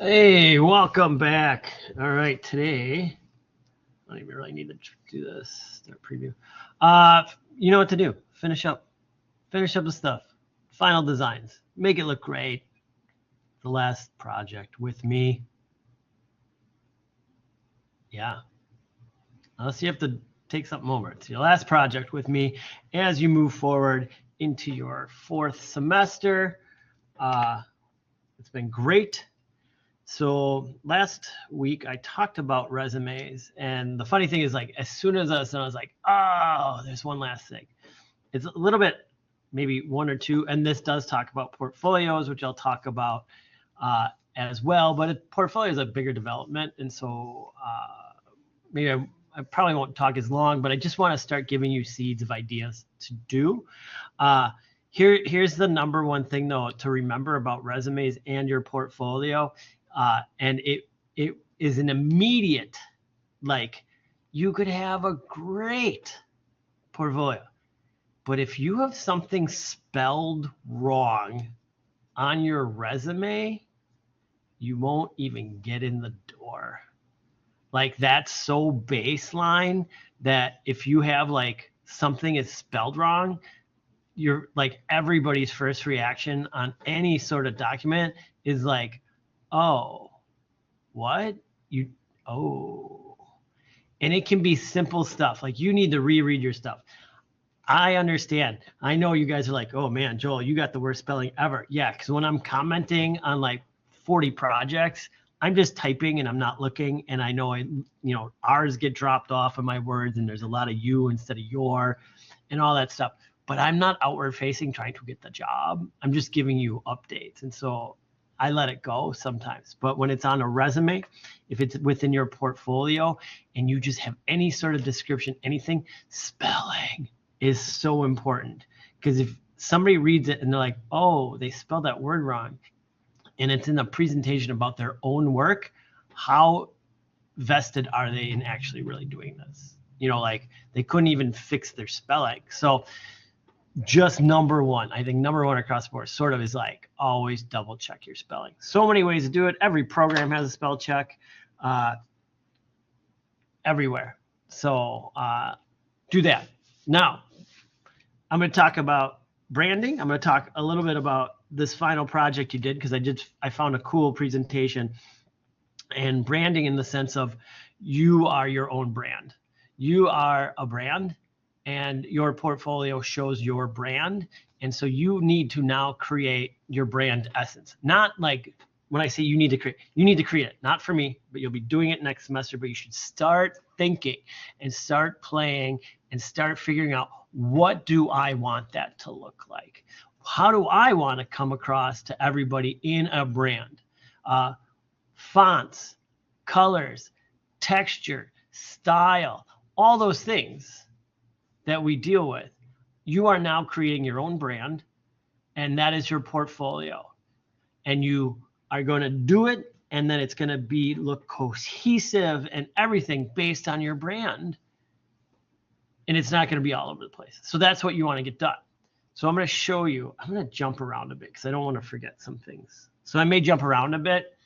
Hey, welcome back. All right, today, I don't even really need to do this. Start preview. You know what to do. Finish up the stuff. Final designs. Make it look great. The last project with me. Yeah. Unless you have to take something over. It's your last project with me as you move forward into your fourth semester. It's been great. So last week I talked about resumes, and the funny thing is, like, as soon as I was like, oh, there's one last thing. It's a little bit, maybe one or two, and this does talk about portfolios, which I'll talk about as well. But portfolio is a bigger development, and so maybe I probably won't talk as long, but I just want to start giving you seeds of ideas to do. Here's the number one thing, though, to remember about resumes and your portfolio. And it is an immediate, like, you could have a great portfolio, but if you have something spelled wrong on your resume, you won't even get in the door. Like, that's so baseline that if you have, like, something is spelled wrong, you're like, everybody's first reaction on any sort of document is like, oh, what? Oh. And it can be simple stuff. Like, you need to reread your stuff. I understand. I know you guys are like, oh man, Joel, you got the worst spelling ever. Yeah, because when I'm commenting on like 40 projects, I'm just typing and I'm not looking. And I know R's get dropped off of my words, and there's a lot of you instead of your and all that stuff. But I'm not outward facing trying to get the job. I'm just giving you updates. And so I let it go sometimes. But when it's on a resume, if it's within your portfolio and you just have any sort of description, anything, spelling is so important. Because if somebody reads it and they're like, oh, they spelled that word wrong, and it's in a presentation about their own work, how vested are they in actually really doing this? Like, they couldn't even fix their spelling. So just number one, I think number one across the board sort of is like, always double check your spelling. So many ways to do it. Every program has a spell check everywhere. So do that. Now, I'm going to talk about branding. I'm going to talk a little bit about this final project you did, because I found a cool presentation. And branding in the sense of, you are your own brand. You are a brand, and your portfolio shows your brand. And so you need to now create your brand essence. Not like, when I say you need to create it, not for me, but you'll be doing it next semester. But you should start thinking and start playing and start figuring out, what do I want that to look like? How do I want to come across to everybody in a brand? Fonts, colors, texture, style, all those things that we deal with. You are now creating your own brand, and that is your portfolio. And you are going to do it, and then it's going to look cohesive and everything based on your brand. And it's not going to be all over the place. So that's what you want to get done. So I'm going to show you. I'm going to jump around a bit because I don't want to forget some things. So I may jump around a bit,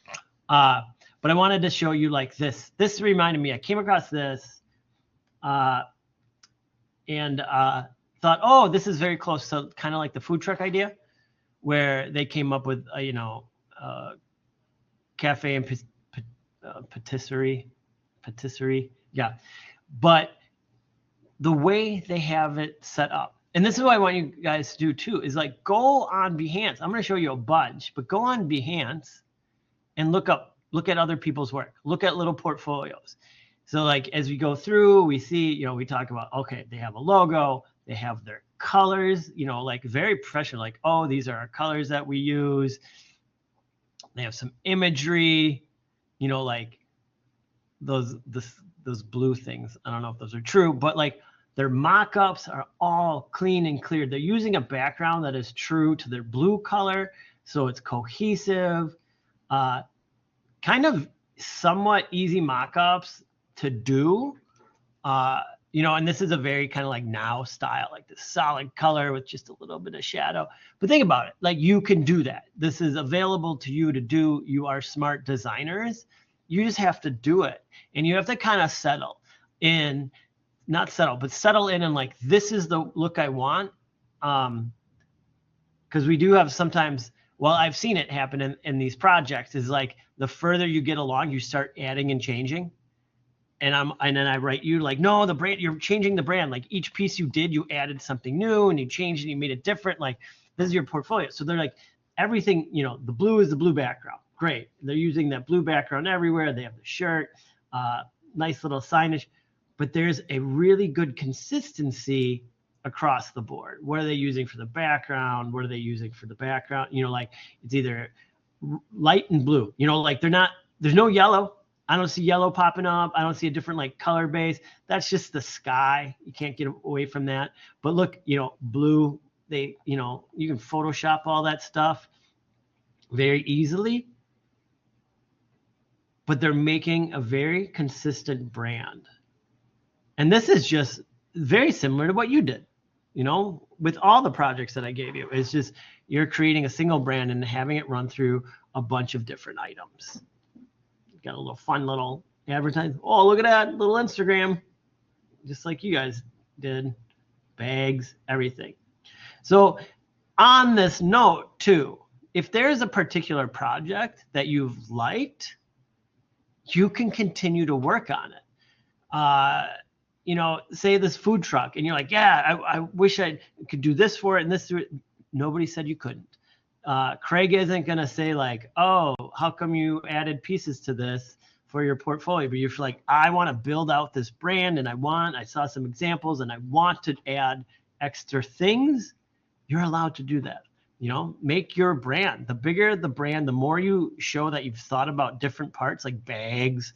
but I wanted to show you, like, this. This reminded me. I came across this and thought, oh, this is very close to kind of like the food truck idea, where they came up with cafe and patisserie. Yeah. But the way they have it set up, and this is what I want you guys to do too, is like, go on Behance. I'm going to show you a bunch, but go on Behance and look at other people's work. Look at little portfolios. So, like, as we go through, we see, we talk about, okay, they have a logo, they have their colors, like, very professional, like, oh, these are our colors that we use. They have some imagery, like those blue things. I don't know if those are true, but like, their mock-ups are all clean and clear. They're using a background that is true to their blue color, so it's cohesive. Kind of somewhat easy mock-ups to do. and this is a very kind of like now style, like this solid color with just a little bit of shadow. But think about it, like you can do that. This is available to you to do. You are smart designers. You just have to do it. And you have to kind of settle in, not settle, but settle in and like, this is the look I want. Because we do have sometimes, well, I've seen it happen in these projects, is like the further you get along, you start adding and changing. And then I write you like, no, the brand, you're changing the brand. Like each piece you did, you added something new and you changed and you made it different. Like this is your portfolio. So they're like, everything, the blue is the blue background. Great. They're using that blue background everywhere. They have the shirt, nice little signage, but there's a really good consistency across the board. What are they using for the background? What are they using for the background? Like it's either light and blue, like there's no yellow. I don't see yellow popping up. I don't see a different like color base. That's just the sky. You can't get away from that. But look, blue, you can Photoshop all that stuff very easily. But they're making a very consistent brand. And this is just very similar to what you did, with all the projects that I gave you. It's just you're creating a single brand and having it run through a bunch of different items. Got a little fun little advertising. Oh, look at that little Instagram, just like you guys did. Bags, everything. So on this note too, if there's a particular project that you've liked, you can continue to work on it. Say this food truck and you're like, yeah, I wish I could do this for it and this. Nobody said you couldn't. Craig isn't going to say like, oh, how come you added pieces to this for your portfolio? But you're like, I want to build out this brand and I saw some examples and I want to add extra things. You're allowed to do that. Make your brand. The bigger the brand, the more you show that you've thought about different parts like bags,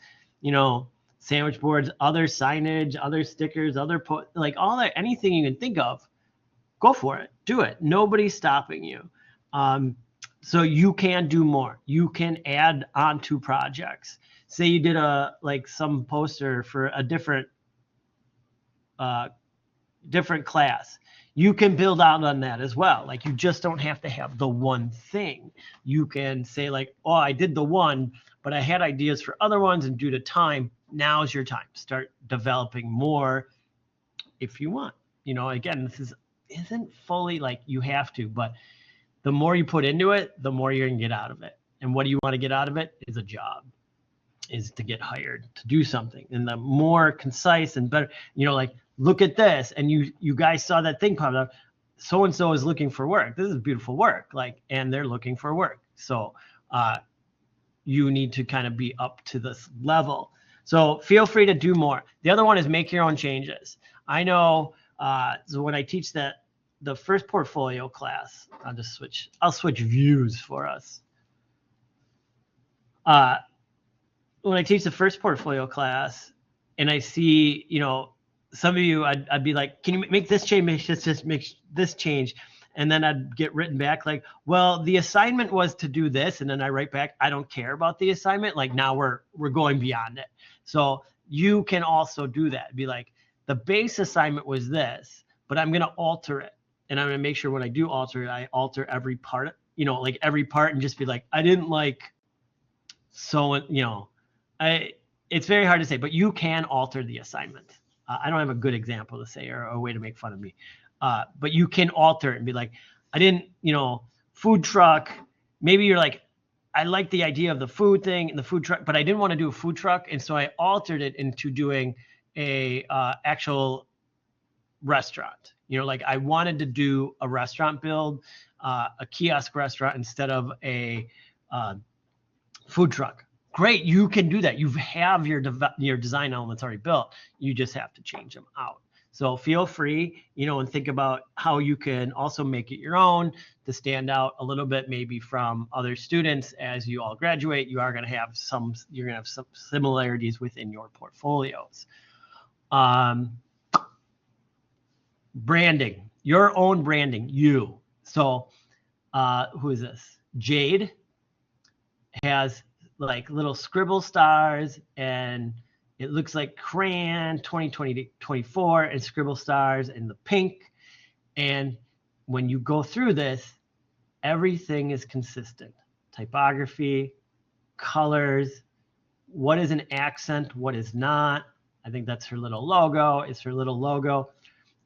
sandwich boards, other signage, other stickers, like all that, anything you can think of, go for it. Do it. Nobody's stopping you. So you can do more. You can add on to projects. Say you did some poster for a different class. You can build out on that as well. Like you just don't have to have the one thing. You can say like, oh, I did the one, but I had ideas for other ones, and due to time, now's your time. Start developing more if you want. Again, this isn't fully like you have to, but the more you put into it, the more you're going to get out of it. And what do you want to get out of it is a job, is to get hired to do something. And the more concise and better, like, look at this. And you guys saw that thing pop up. So-and-so is looking for work. This is beautiful work. And they're looking for work. So you need to kind of be up to this level. So feel free to do more. The other one is make your own changes. I know, so when I teach the first portfolio class, I'll switch views for us. When I teach the first portfolio class and I see, some of you, I'd be like, can you make this change, make this change? And then I'd get written back like, well, the assignment was to do this. And then I write back, I don't care about the assignment. Like now we're going beyond it. So you can also do that. Be like, the base assignment was this, but I'm going to alter it. And I'm going to make sure when I do alter it, I alter every part, like every part, and just be like, I didn't like, so, it's very hard to say, but you can alter the assignment. I don't have a good example to say or a way to make fun of me. But you can alter it and be like, I didn't, food truck. Maybe you're like, I like the idea of the food thing and the food truck, but I didn't want to do a food truck. And so I altered it into doing a actual restaurant. Like I wanted to do a restaurant build, a kiosk restaurant instead of a food truck. Great, you can do that. You have your design elements already built. You just have to change them out. So feel free, and think about how you can also make it your own to stand out a little bit, maybe from other students. As you all graduate, you're going to have some similarities within your portfolios. Branding, your own branding, you. So who is this? Jade has like little scribble stars and It looks like Crayon 2024 and Scribble Stars in the pink. And when you go through this, everything is consistent. Typography, colors, what is an accent, what is not. I think that's her little logo. It's her little logo.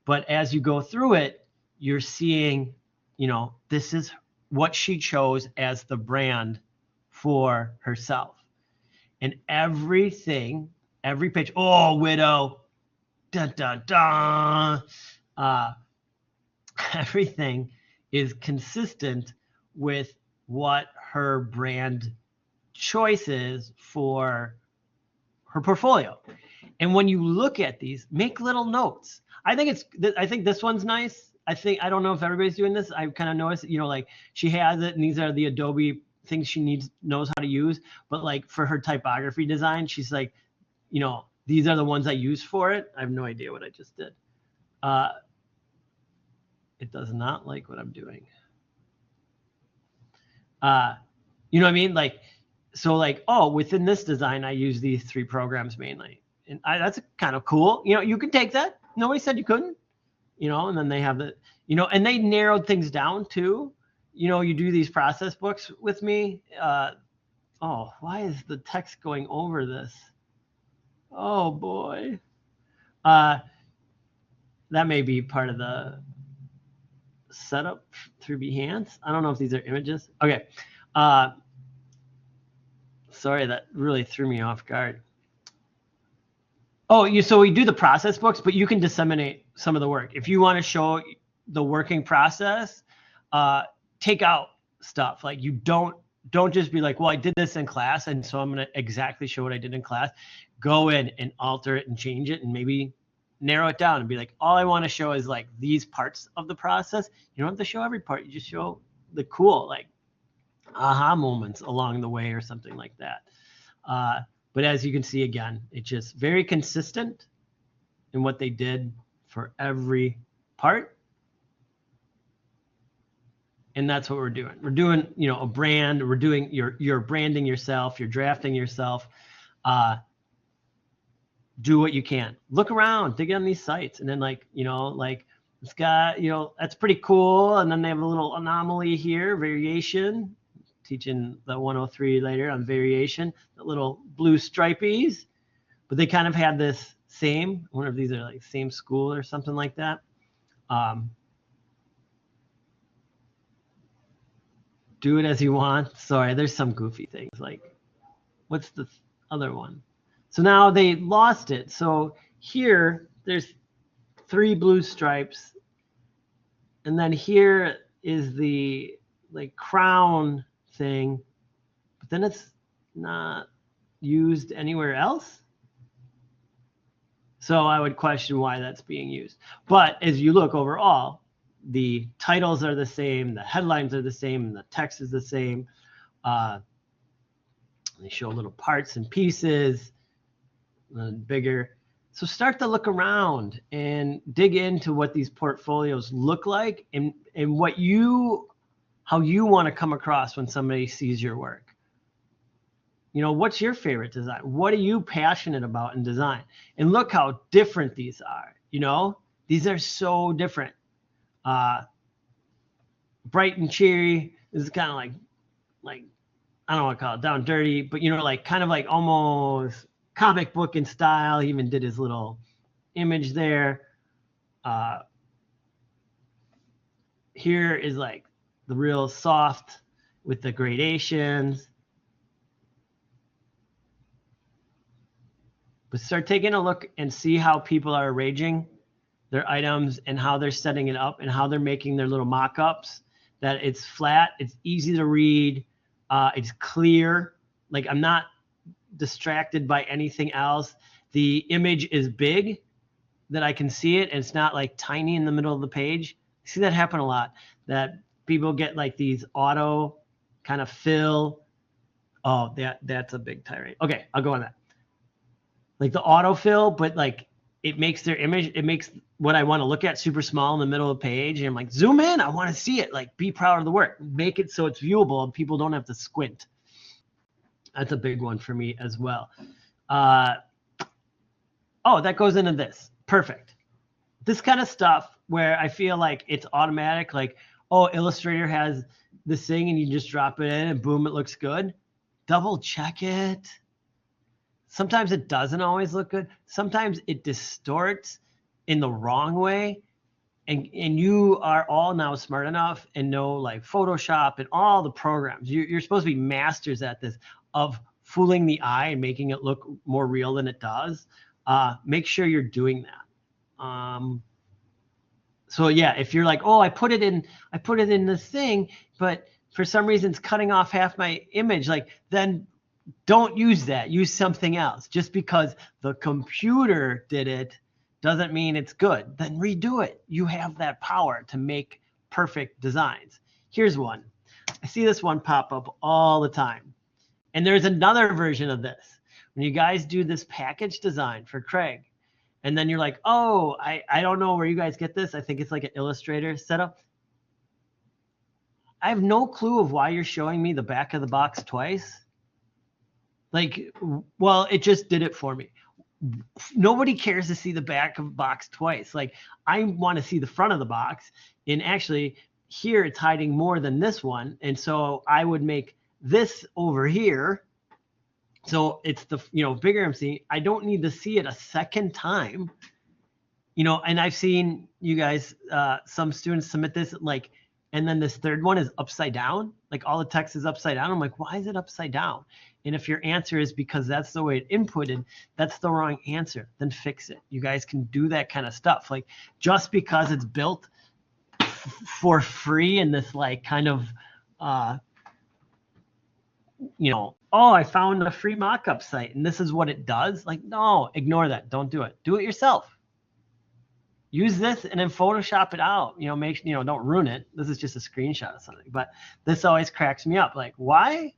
But as you go through it, you're seeing, this is what she chose as the brand for herself. And everything, every page, oh, widow, dun, dun, dun. Everything is consistent with what her brand choice is for her portfolio. And when you look at these, make little notes. I think this one's nice. I don't know if everybody's doing this. I've kind of noticed, like she has it, and these are the Adobe things she knows how to use. But like for her typography design, she's like, these are the ones I use for it. I have no idea what I just did. It does not like what I'm doing. You know what I mean? Within this design, I use these 3 programs mainly. And that's kind of cool. You can take that. Nobody said you couldn't, and then they have and they narrowed things down too. You do these process books with me. Why is the text going over this? Oh boy. That may be part of the setup through Behance. I don't know if these are images. Okay. Sorry, that really threw me off guard. So we do the process books, but you can disseminate some of the work. If you want to show the working process, take out stuff. Like you don't just be like, well, I did this in class, and so I'm going to exactly show what I did in class. Go in and alter it and change it and maybe narrow it down and be like, all I want to show is like these parts of the process. You don't have to show every part. You just show the cool, like aha moments along the way or something like that. But as you can see, again, it's just very consistent in what they did for every part. And that's what we're doing. We're doing, a brand. We're doing, you're branding yourself. You're drafting yourself. Do what you can. Look around, dig on these sites. And then it's got, that's pretty cool. And then they have a little anomaly here, variation. Teaching the 103 later on variation, the little blue stripies, but they kind of had this same, I wonder if these are like same school or something like that. Do it as you want. Sorry, there's some goofy things like, what's the other one? So now they lost it. So here, there's 3 blue stripes. And then here is the crown thing, but then it's not used anywhere else. So I would question why that's being used. But as you look overall, the titles are the same, the headlines are the same, and the text is the same. They show little parts and pieces, and bigger. So start to look around and dig into what these portfolios look like and how you want to come across when somebody sees your work. What's your favorite design? What are you passionate about in design? And look how different these are. These are so different. Bright and cheery. This is kind of like I don't want to call it down dirty, but kind of like almost comic book in style. He even did his little image there. Here is like the real soft with the gradations. But start taking a look and see how people are arranging their items and how they're setting it up and how they're making their little mock-ups, that it's flat, it's easy to read, it's clear. Like I'm not distracted by anything else. The image is big, that I can see it, and it's not like tiny in the middle of the page. I see that happen a lot, that people get like these auto kind of fill. Oh, that's a big tirade. Okay, I'll go on that. Like the autofill, but like it makes their image, it makes what I want to look at super small in the middle of the page. And I'm like, zoom in, I want to see it. Like, be proud of the work. Make it so it's viewable and people don't have to squint. That's a big one for me as well. Oh, that goes into this. Perfect. This kind of stuff where I feel like it's automatic, like, oh, Illustrator has this thing and you just drop it in and boom, it looks good. Double check it. Sometimes it doesn't always look good. Sometimes it distorts in the wrong way. And you are all now smart enough and know like Photoshop and all the programs. You're supposed to be masters at this of fooling the eye and making it look more real than it does. Make sure you're doing that. So yeah, if you're like, oh, I put it in this thing, but for some reason it's cutting off half my image, like then don't use that. Use something else. Just because the computer did it doesn't mean it's good. Then redo it. You have that power to make perfect designs. Here's one. I see this one pop up all the time. And there's another version of this. When you guys do this package design for Craig, and then you're like, oh, I don't know where you guys get this. I think it's like an Illustrator setup. I have no clue of why you're showing me the back of the box twice. Like, well, it just did it for me. Nobody cares to see the back of the box twice. Like, I want to see the front of the box. And actually, here it's hiding more than this one. And so I would make this over here. So it's the, bigger I'm seeing. I don't need to see it a second time. And I've seen you guys, some students submit this like, and then this third one is upside down. Like all the text is upside down. I'm like, why is it upside down? And if your answer is because that's the way it inputted, that's the wrong answer, then fix it. You guys can do that kind of stuff. Like just because it's built for free in this like kind of, oh, I found a free mock-up site and this is what it does. Like, no, ignore that. Don't do it. Do it yourself. Use this and then Photoshop it out. Don't ruin it. This is just a screenshot of something. But this always cracks me up. Like, why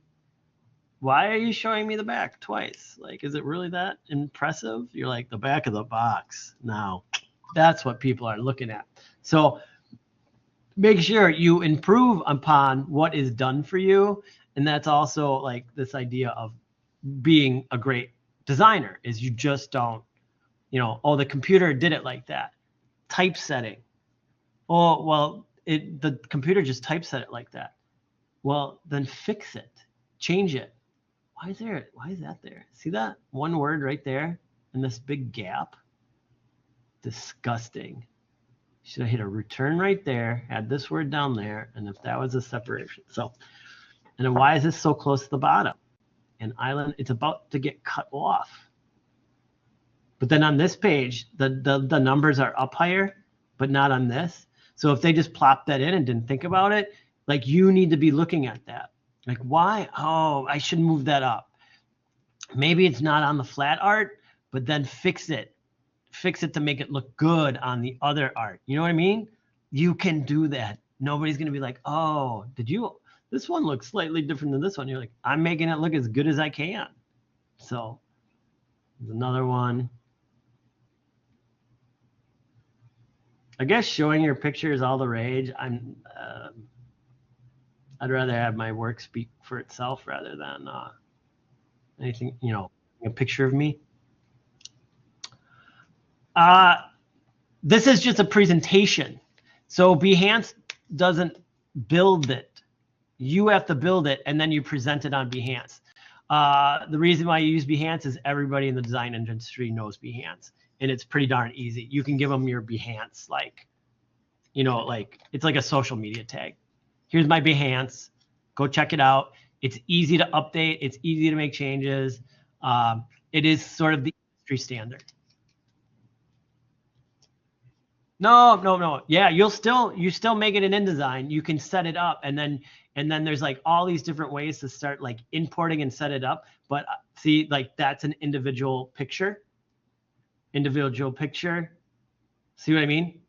are you showing me the back twice? Like, is it really that impressive? You're like, the back of the box. No, that's what people are looking at. So make sure you improve upon what is done for you. And that's also like this idea of being a great designer is you just don't, oh, the computer did it like that. Typesetting. Oh, well, the computer just typeset it like that. Well, then fix it. Change it. Why is that there? See that one word right there and this big gap? Disgusting. Should have hit a return right there, add this word down there, and if that was a separation. So, and then why is this so close to the bottom? And island, it's about to get cut off. But then on this page, the numbers are up higher, but not on this. So if they just plopped that in and didn't think about it, like you need to be looking at that. Like, why? Oh, I should move that up. Maybe it's not on the flat art, but then fix it. Fix it to make it look good on the other art. You know what I mean? You can do that. Nobody's going to be like, oh, this one looks slightly different than this one. You're like, I'm making it look as good as I can. So there's another one. I guess showing your picture is all the rage. I'd rather have my work speak for itself rather than anything, a picture of me. This is just a presentation. So Behance doesn't build it. You have to build it and then you present it on Behance. The reason why you use Behance is everybody in the design industry knows Behance. And it's pretty darn easy. You can give them your Behance, like it's like a social media tag. Here's my Behance. Go check it out. It's easy to update. It's easy to make changes. It is sort of the industry standard. No. Yeah, you still make it in InDesign. You can set it up, and then there's like all these different ways to start like importing and set it up. But see, like that's an individual picture. See what I mean?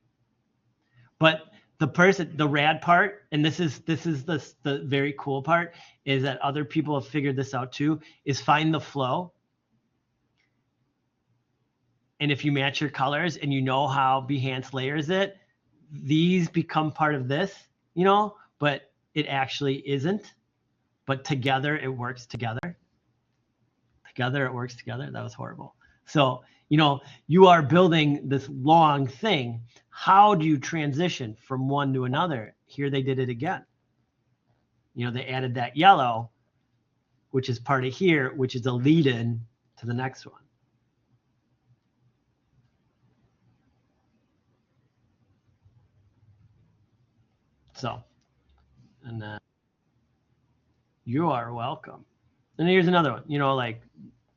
But the rad part, and this is the very cool part, is that other people have figured this out too, is find the flow. And if you match your colors and you know how Behance layers it, these become part of this, but it actually isn't. But together it works together. That was horrible. So, you are building this long thing. How do you transition from one to another? Here they did it again. They added that yellow, which is part of here, which is a lead-in to the next one. So, and you are welcome. And here's another one. Like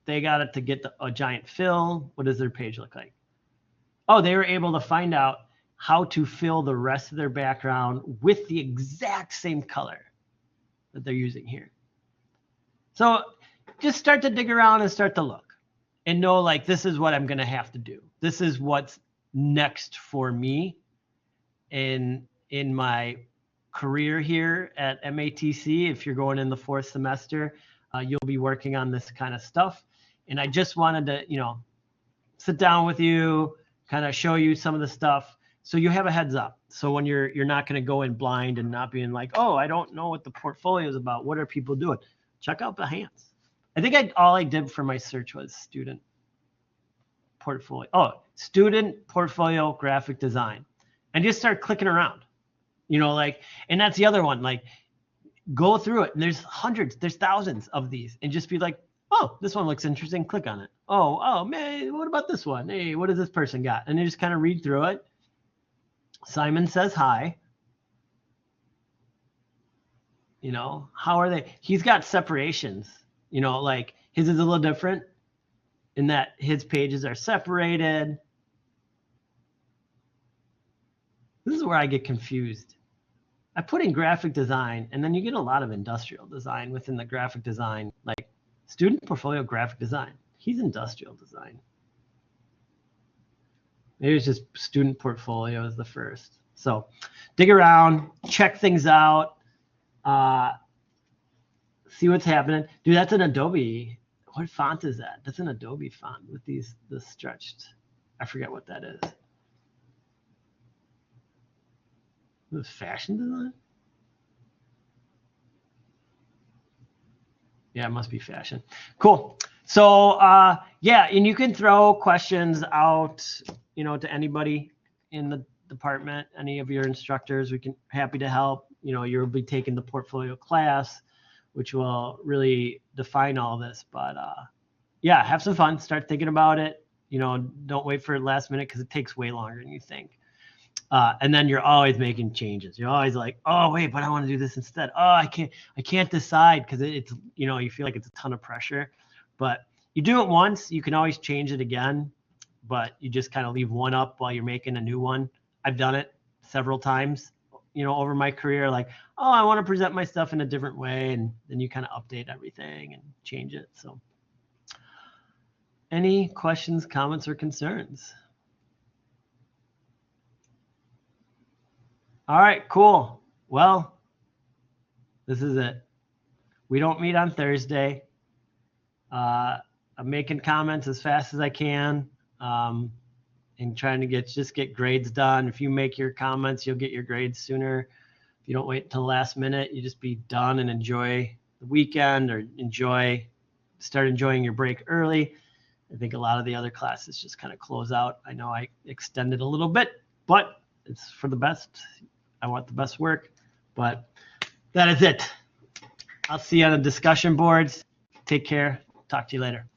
they got it to get a giant fill. What does their page look like? Oh, they were able to find out how to fill the rest of their background with the exact same color that they're using here. So just start to dig around and start to look and know, like, this is what I'm going to have to do. This is what's next for me in my career here at MATC. If you're going in the 4th semester, you'll be working on this kind of stuff. And I just wanted to, sit down with you, kind of show you some of the stuff so you have a heads up. So when you're not going to go in blind and not being like, oh, I don't know what the portfolio is about. What are people doing? Check out Behance. I think all I did for my search was student portfolio. Oh, student portfolio graphic design. And just start clicking around, and that's the other one, like go through it. And there's hundreds, there's thousands of these, and just be like, oh, this one looks interesting. Click on it. Oh man, what about this one? Hey, what does this person got? And you just kind of read through it. Simon says hi. How are they? He's got separations, like his is a little different in that his pages are separated. This is where I get confused. I put in graphic design, and then you get a lot of industrial design within the graphic design, like student portfolio graphic design. He's industrial design. Maybe it's just student portfolio is the first. So dig around, check things out, see what's happening. Dude, that's an Adobe. What font is that? That's an Adobe font with the stretched. I forget what that is. This fashion design? Yeah, it must be fashion. Cool. So yeah, and you can throw questions out, to anybody in the department, any of your instructors. We can happy to help. You'll be taking the portfolio class, which will really define all this. But yeah, have some fun. Start thinking about it. Don't wait for the last minute because it takes way longer than you think. And then you're always making changes. You're always like, oh wait, but I want to do this instead. Oh, I can't decide because it's, you feel like it's a ton of pressure. But you do it once, you can always change it again. But you just kind of leave one up while you're making a new one. I've done it several times, over my career. Like, oh, I want to present my stuff in a different way, and then you kind of update everything and change it. So, any questions, comments, or concerns? All right, cool. Well, this is it. We don't meet on Thursday. I'm making comments as fast as I can, and trying to get grades done. If you make your comments, you'll get your grades sooner. If you don't wait until the last minute, you just be done and enjoy the weekend or start enjoying your break early. I think a lot of the other classes just kind of close out. I know I extended a little bit, but it's for the best. I want the best work, but that is it. I'll see you on the discussion boards. Take care. Talk to you later.